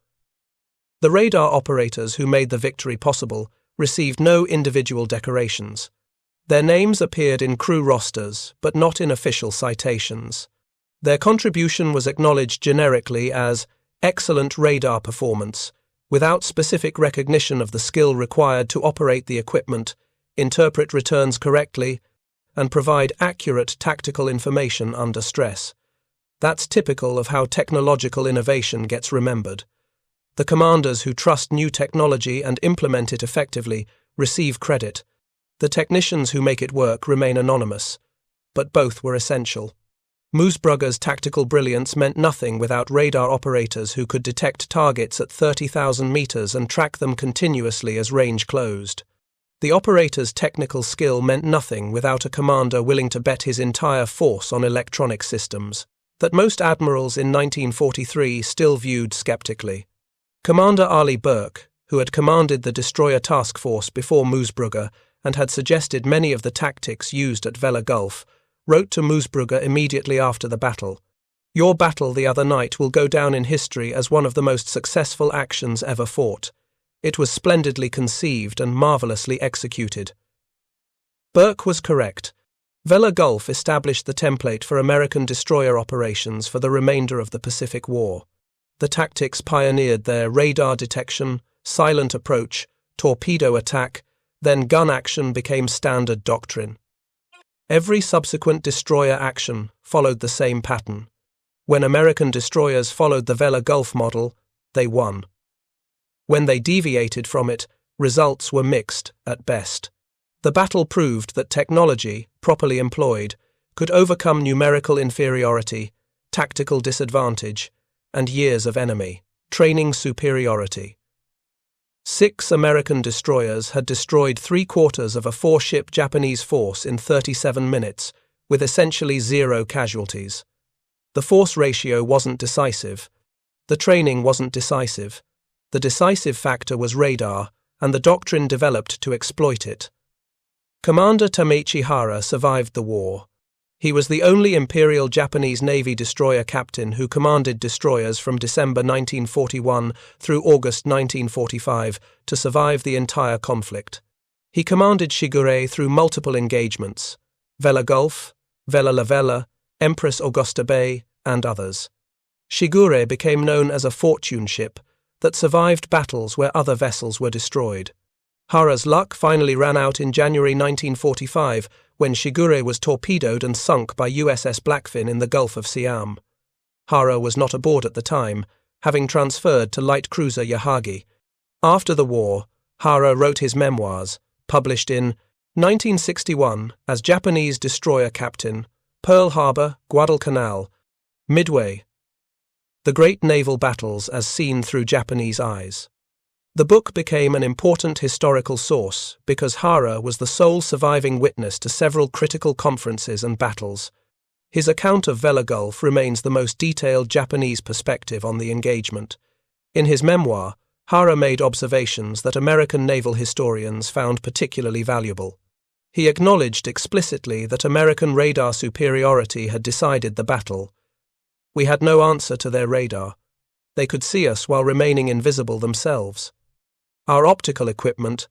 S1: The radar operators who made the victory possible received no individual decorations. Their names appeared in crew rosters, but not in official citations. Their contribution was acknowledged generically as excellent radar performance, without specific recognition of the skill required to operate the equipment, interpret returns correctly, and provide accurate tactical information under stress. That's typical of how technological innovation gets remembered. The commanders who trust new technology and implement it effectively receive credit. The technicians who make it work remain anonymous, but both were essential. Moosbrugger's tactical brilliance meant nothing without radar operators who could detect targets at 30,000 meters and track them continuously as range closed. The operator's technical skill meant nothing without a commander willing to bet his entire force on electronic systems that most admirals in 1943 still viewed skeptically. Commander Ali Burke, who had commanded the destroyer task force before Moosbrugger and had suggested many of the tactics used at Vella Gulf, wrote to Moosbrugger immediately after the battle, "Your battle the other night will go down in history as one of the most successful actions ever fought. It was splendidly conceived and marvellously executed." Burke was correct. Vella Gulf established the template for American destroyer operations for the remainder of the Pacific War. The tactics pioneered their radar detection, silent approach, torpedo attack, then gun action became standard doctrine. Every subsequent destroyer action followed the same pattern. When American destroyers followed the Vella Gulf model, they won. When they deviated from it, results were mixed at best. The battle proved that technology, properly employed, could overcome numerical inferiority, tactical disadvantage, and years of enemy training superiority. 6 American destroyers had destroyed 3/4 of a 4-ship Japanese force in 37 minutes, with essentially 0 casualties. The force ratio wasn't decisive. The training wasn't decisive. The decisive factor was radar, and the doctrine developed to exploit it. Commander Tameichi Hara survived the war. He was the only Imperial Japanese Navy destroyer captain who commanded destroyers from December 1941 through August 1945 to survive the entire conflict. He commanded Shigure through multiple engagements: Vella Gulf, Vella Lavella, Empress Augusta Bay, and others. Shigure became known as a fortune ship that survived battles where other vessels were destroyed. Hara's luck finally ran out in January 1945 when Shigure was torpedoed and sunk by USS Blackfin in the Gulf of Siam. Hara was not aboard at the time, having transferred to light cruiser Yahagi. After the war, Hara wrote his memoirs, published in 1961 as Japanese destroyer captain, Pearl Harbor, Guadalcanal, Midway. The Great Naval Battles as Seen Through Japanese Eyes. The book became an important historical source because Hara was the sole surviving witness to several critical conferences and battles. His account of Vella Gulf remains the most detailed Japanese perspective on the engagement. In his memoir, Hara made observations that American naval historians found particularly valuable. He acknowledged explicitly that American radar superiority had decided the battle. "We had no answer to their radar. They could see us while remaining invisible themselves. Our optical equipment,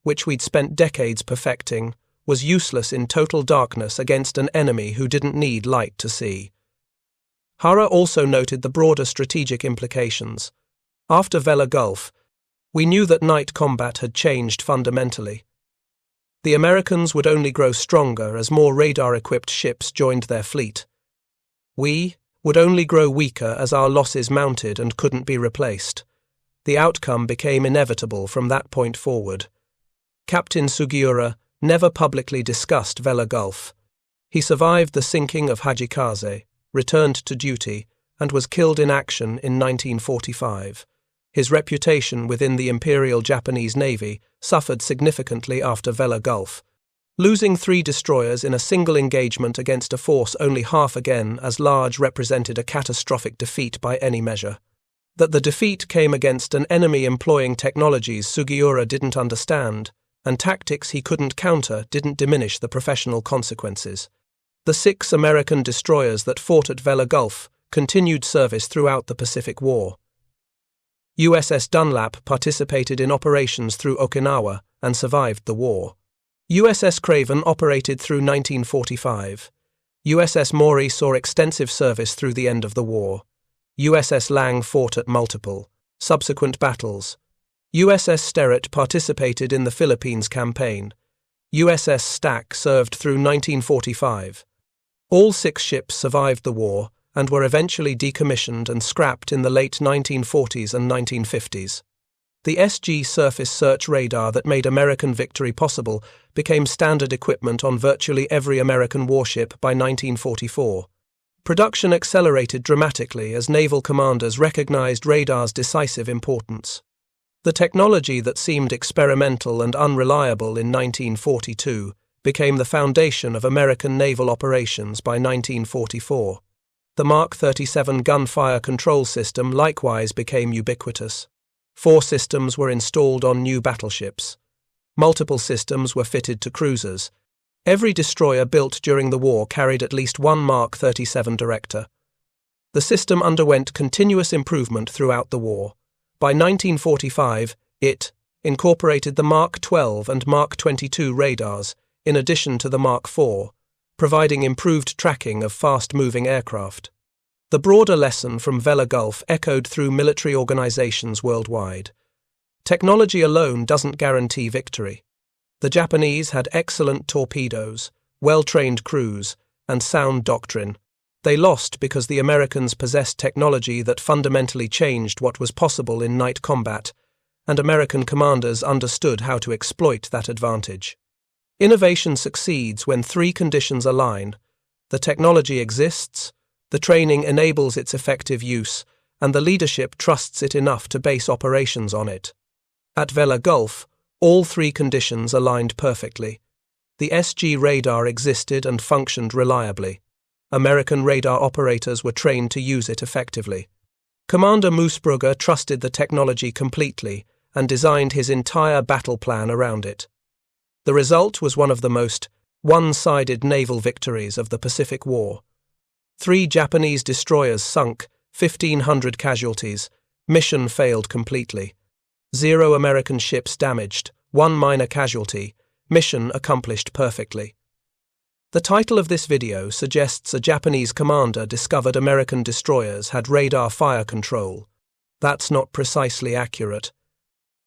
S1: which we'd spent decades perfecting, was useless in total darkness against an enemy who didn't need light to see." Hara also noted the broader strategic implications. After Vella Gulf, we knew that night combat had changed fundamentally. The Americans would only grow stronger as more radar-equipped ships joined their fleet. We would only grow weaker as our losses mounted and couldn't be replaced. The outcome became inevitable from that point forward. Captain Shigure never publicly discussed Vella Gulf. He survived the sinking of Hajikaze, returned to duty, and was killed in action in 1945. His reputation within the Imperial Japanese Navy suffered significantly after Vella Gulf. Losing 3 destroyers in a single engagement against a force only half again as large represented a catastrophic defeat by any measure. That the defeat came against an enemy employing technologies Shigure didn't understand, and tactics he couldn't counter didn't diminish the professional consequences. The 6 American destroyers that fought at Vella Gulf continued service throughout the Pacific War. USS Dunlap participated in operations through Okinawa and survived the war. USS Craven operated through 1945. USS Maury saw extensive service through the end of the war. USS Lang fought at multiple subsequent battles. USS Sterett participated in the Philippines campaign. USS Stack served through 1945. All 6 ships survived the war and were eventually decommissioned and scrapped in the late 1940s and 1950s. The SG surface search radar that made American victory possible became standard equipment on virtually every American warship by 1944. Production accelerated dramatically as naval commanders recognized radar's decisive importance. The technology that seemed experimental and unreliable in 1942 became the foundation of American naval operations by 1944. The Mark 37 gunfire control system likewise became ubiquitous. 4 systems were installed on new battleships. Multiple systems were fitted to cruisers. Every destroyer built during the war carried at least one Mark 37 director. The system underwent continuous improvement throughout the war. By 1945, it incorporated the Mark 12 and Mark 22 radars, in addition to the Mark 4, providing improved tracking of fast-moving aircraft. The broader lesson from Vella Gulf echoed through military organizations worldwide. Technology alone doesn't guarantee victory. The Japanese had excellent torpedoes, well-trained crews, and sound doctrine. They lost because the Americans possessed technology that fundamentally changed what was possible in night combat, and American commanders understood how to exploit that advantage. Innovation succeeds when 3 conditions align. The technology exists, the training enables its effective use, and the leadership trusts it enough to base operations on it. At Vella Gulf, all 3 conditions aligned perfectly. The SG radar existed and functioned reliably. American radar operators were trained to use it effectively. Commander Moosbrugger trusted the technology completely and designed his entire battle plan around it. The result was one of the most one-sided naval victories of the Pacific War. 3 Japanese destroyers sunk, 1,500 casualties. Mission failed completely. 0 American ships damaged, 1 minor casualty. Mission accomplished perfectly. The title of this video suggests a Japanese commander discovered American destroyers had radar fire control. That's not precisely accurate.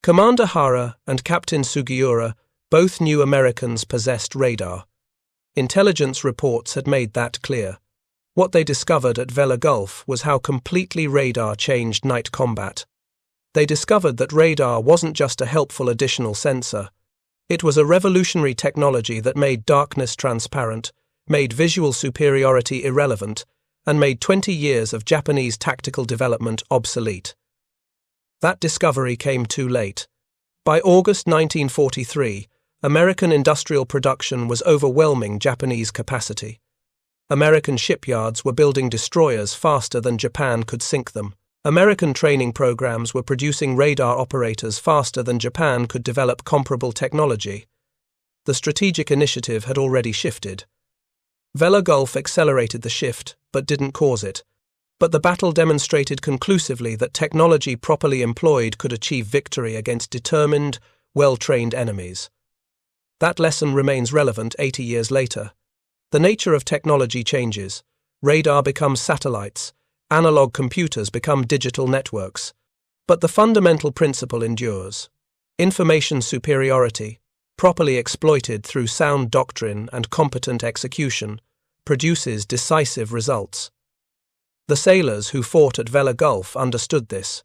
S1: Commander Hara and Captain Shigure both knew Americans possessed radar. Intelligence reports had made that clear. What they discovered at Vella Gulf was how completely radar changed night combat. They discovered that radar wasn't just a helpful additional sensor. It was a revolutionary technology that made darkness transparent, made visual superiority irrelevant, and made 20 years of Japanese tactical development obsolete. That discovery came too late. By August 1943, American industrial production was overwhelming Japanese capacity. American shipyards were building destroyers faster than Japan could sink them. American training programs were producing radar operators faster than Japan could develop comparable technology. The strategic initiative had already shifted. Vella Gulf accelerated the shift, but didn't cause it. But the battle demonstrated conclusively that technology properly employed could achieve victory against determined, well-trained enemies. That lesson remains relevant 80 years later. The nature of technology changes. Radar becomes satellites. Analog computers become digital networks. But the fundamental principle endures. Information superiority, properly exploited through sound doctrine and competent execution, produces decisive results. The sailors who fought at Vella Gulf understood this.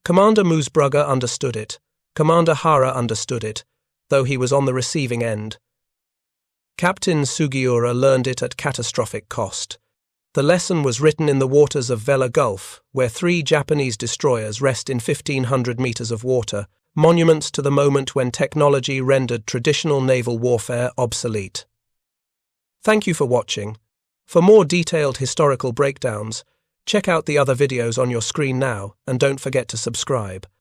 S1: Commander Moosbrugger understood it. Commander Hara understood it, though he was on the receiving end. Captain Shigure learned it at catastrophic cost. The lesson was written in the waters of Vella Gulf, where 3 Japanese destroyers rest in 1,500 meters of water, monuments to the moment when technology rendered traditional naval warfare obsolete. Thank you for watching. For more detailed historical breakdowns, check out the other videos on your screen now, and don't forget to subscribe.